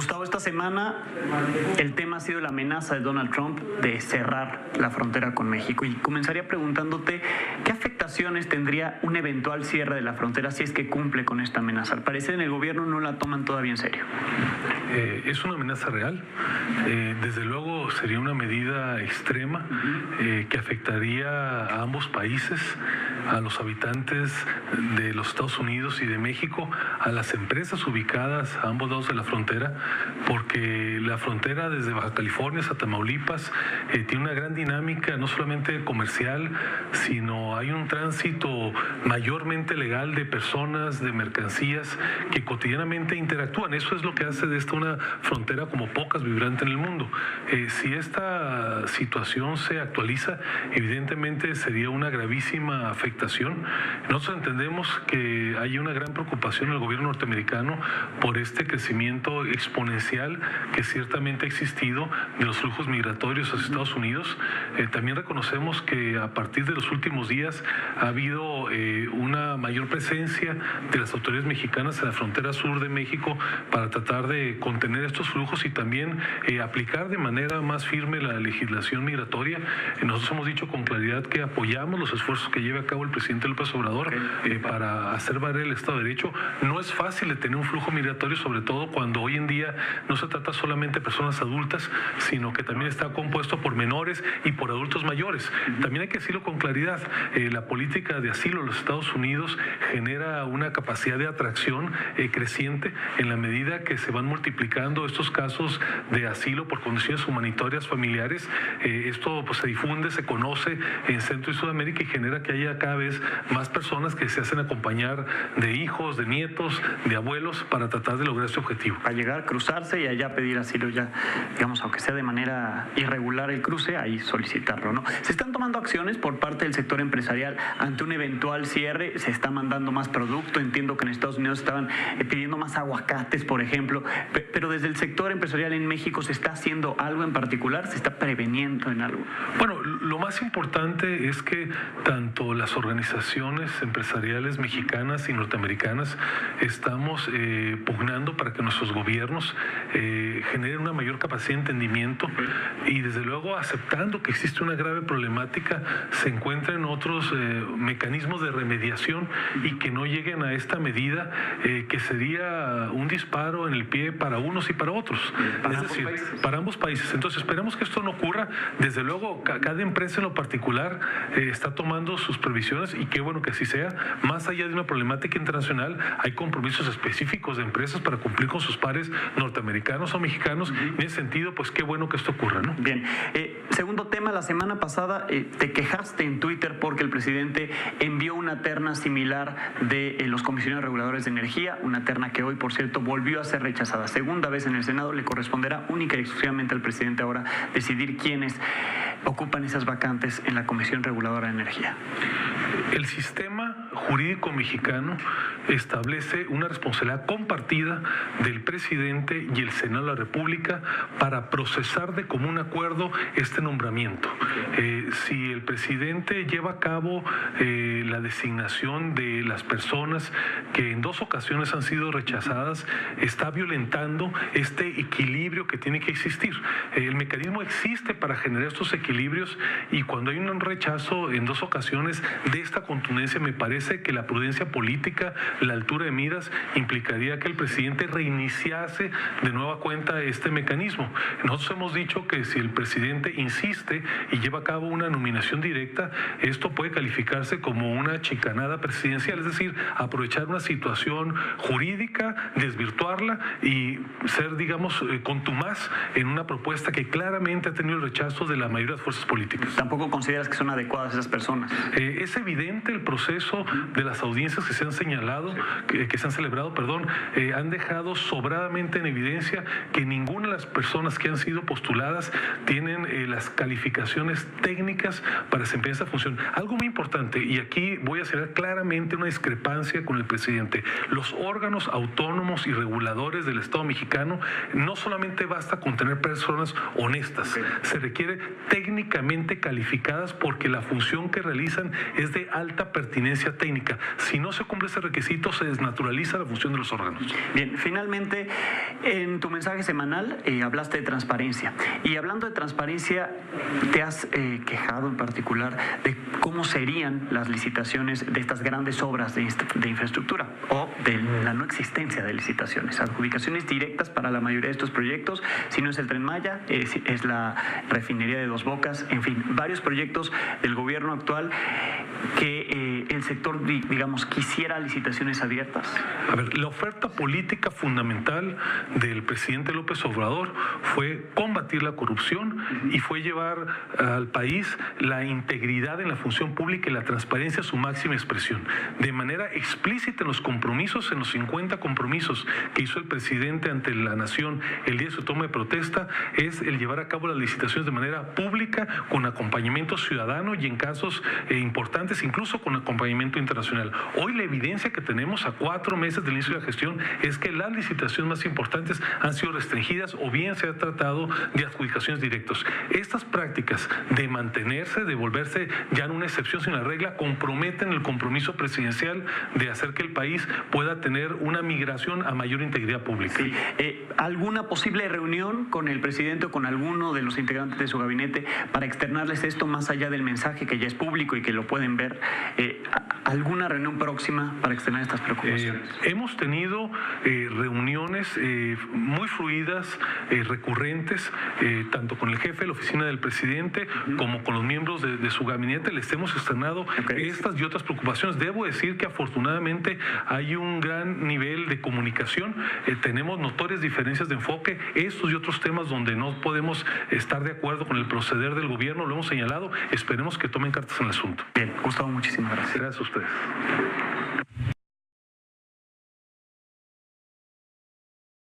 Gustavo, esta semana el tema ha sido la amenaza de Donald Trump de cerrar la frontera con México, y comenzaría preguntándote qué afectaciones tendría un eventual cierre de la frontera si es que cumple con esta amenaza. Al parecer en el gobierno no la toman todavía en serio. Es una amenaza real. Desde luego sería una medida extrema que afectaría a ambos países, a los habitantes de los Estados Unidos y de México, a las empresas ubicadas a ambos lados de la frontera, porque la frontera desde Baja California hasta Tamaulipas tiene una gran dinámica, no solamente comercial, sino hay un tránsito mayormente legal de personas, de mercancías que cotidianamente interactúan. Eso es lo que hace de esta una frontera como pocas vibrante en el mundo. Si esta situación se actualiza, evidentemente sería una gravísima afectación. Nosotros entendemos que hay una gran preocupación en el gobierno norteamericano por este crecimiento exponencial que ciertamente ha existido de los flujos migratorios hacia Estados Unidos. También reconocemos que a partir de los últimos días ha habido una mayor presencia de las autoridades mexicanas en la frontera sur de México para tratar de contener estos flujos y también aplicar de manera más firme la legislación migratoria. Nosotros hemos dicho con claridad que apoyamos los esfuerzos que lleva a cabo el presidente López Obrador para hacer valer el Estado de Derecho. No es fácil de tener un flujo migratorio, sobre todo cuando hoy en día no se trata solamente de personas adultas, sino que también está compuesto por menores y por adultos mayores. También hay que decirlo con claridad, la política de asilo de los Estados Unidos genera una capacidad de atracción creciente en la medida que se van multiplicando estos casos de asilo por condiciones humanitarias familiares. Esto pues se difunde, se conoce en Centro y Sudamérica y genera que haya cada vez más personas que se hacen acompañar de hijos, de nietos, de abuelos para tratar de lograr este objetivo. A llegar, cruzarse y allá pedir asilo, ya, digamos, aunque sea de manera irregular el cruce, ahí solicitarlo, ¿no? Se están tomando acciones por parte del sector empresarial ante un eventual cierre. Se está mandando más producto. Entiendo que en Estados Unidos estaban pidiendo más aguacates, por ejemplo, pero desde el sector empresarial en México ¿se está haciendo algo en particular? ¿Se está preveniendo en algo? Bueno, lo más importante es que tanto las organizaciones empresariales mexicanas y norteamericanas estamos pugnando para que nuestros gobiernos generen una mayor capacidad de entendimiento y desde luego aceptando que existe una grave problemática, se encuentran otros mecanismos de remediación y que no lleguen a esta medida que sería un disparo en el pie para unos y para otros. Es decir, para ambos países. Entonces esperemos que esto no ocurra. Desde luego, cada empresa en lo particular está tomando sus previsiones y qué bueno que así sea. Más allá de una problemática internacional, hay compromisos específicos de empresas para cumplir con sus pares norteamericanos o mexicanos. En ese sentido, pues qué bueno que esto ocurra, ¿no? Bien. Segundo tema, la semana pasada te quejaste en Twitter porque el presidente envió una terna similar de los comisionados reguladores de energía, una terna que hoy, por cierto, volvió a ser rechazada. Segunda vez en el Senado. Le corresponderá única y exclusivamente al presidente ahora decidir quiénes ocupan esas vacantes en la Comisión Reguladora de Energía. El sistema jurídico mexicano establece una responsabilidad compartida del presidente y el Senado de la República para procesar de común acuerdo este nombramiento. Si el presidente lleva a cabo la designación de las personas que en 2 ocasiones han sido rechazadas, está violentando este equilibrio que tiene que existir. El mecanismo existe para generar estos equilibrios y cuando hay un rechazo en 2 ocasiones de esta contundencia, me parece que la prudencia política, la altura de miras, implicaría que el presidente reiniciase de nueva cuenta este mecanismo. Nosotros hemos dicho que si el presidente insiste y lleva a cabo una nominación directa, esto puede calificarse como una chicanada presidencial, es decir, aprovechar una situación jurídica, desvirtuarla y ser, digamos, contumaz en una propuesta que claramente ha tenido el rechazo de la mayoría de las fuerzas políticas. ¿Tampoco consideras que son adecuadas esas personas? Es evidente el proceso de las audiencias que se han señalado, que se han celebrado, han dejado sobradamente en evidencia que ninguna de las personas que han sido postuladas tienen las calificaciones técnicas para desempeñar esa función. Algo muy importante, y aquí voy a hacer claramente una discrepancia con el presidente. Los órganos autónomos y reguladores del Estado mexicano no solamente basta con tener personas honestas, se requiere técnicamente calificadas porque la función que realizan es de alta pertinencia técnica. técnica. Si no se cumple ese requisito, se desnaturaliza la función de los órganos. Bien, finalmente, en tu mensaje semanal hablaste de transparencia. Y hablando de transparencia, te has quejado en particular de cómo serían las licitaciones de estas grandes obras de infraestructura o de la no existencia de licitaciones. Adjudicaciones directas para la mayoría de estos proyectos, si no es el Tren Maya, es la refinería de Dos Bocas, en fin, varios proyectos del gobierno actual que el sector, digamos, quisiera licitaciones abiertas. A ver, la oferta política fundamental del presidente López Obrador fue combatir la corrupción y fue llevar al país la integridad en la función pública y la transparencia a su máxima expresión. De manera explícita en los compromisos, en los 50 compromisos que hizo el presidente ante la nación el día de su toma de protesta, es el llevar a cabo las licitaciones de manera pública, con acompañamiento ciudadano y en casos importantes, incluso con acompañamiento internacional. Hoy la evidencia que tenemos a 4 meses del inicio de la gestión es que las licitaciones más importantes han sido restringidas o bien se ha tratado de adjudicaciones directas. Estas prácticas de mantenerse, de volverse ya no una excepción sino la regla, comprometen el compromiso presidencial de hacer que el país pueda tener una migración a mayor integridad pública. Sí. ¿Alguna posible reunión con el presidente o con alguno de los integrantes de su gabinete para externarles esto más allá del mensaje que ya es público y que lo pueden ver? ¿Alguna reunión próxima para externar estas preocupaciones? Hemos tenido reuniones muy fluidas, recurrentes, tanto con el jefe de la oficina del presidente como con los miembros de su gabinete. Les hemos externado estas y otras preocupaciones. Debo decir que afortunadamente hay un gran nivel de comunicación. Tenemos notorias diferencias de enfoque. Estos y otros temas donde no podemos estar de acuerdo con el proceder del gobierno, lo hemos señalado. Esperemos que tomen cartas en el asunto. Bien, Gustavo, muchísimas gracias. Gracias a ustedes.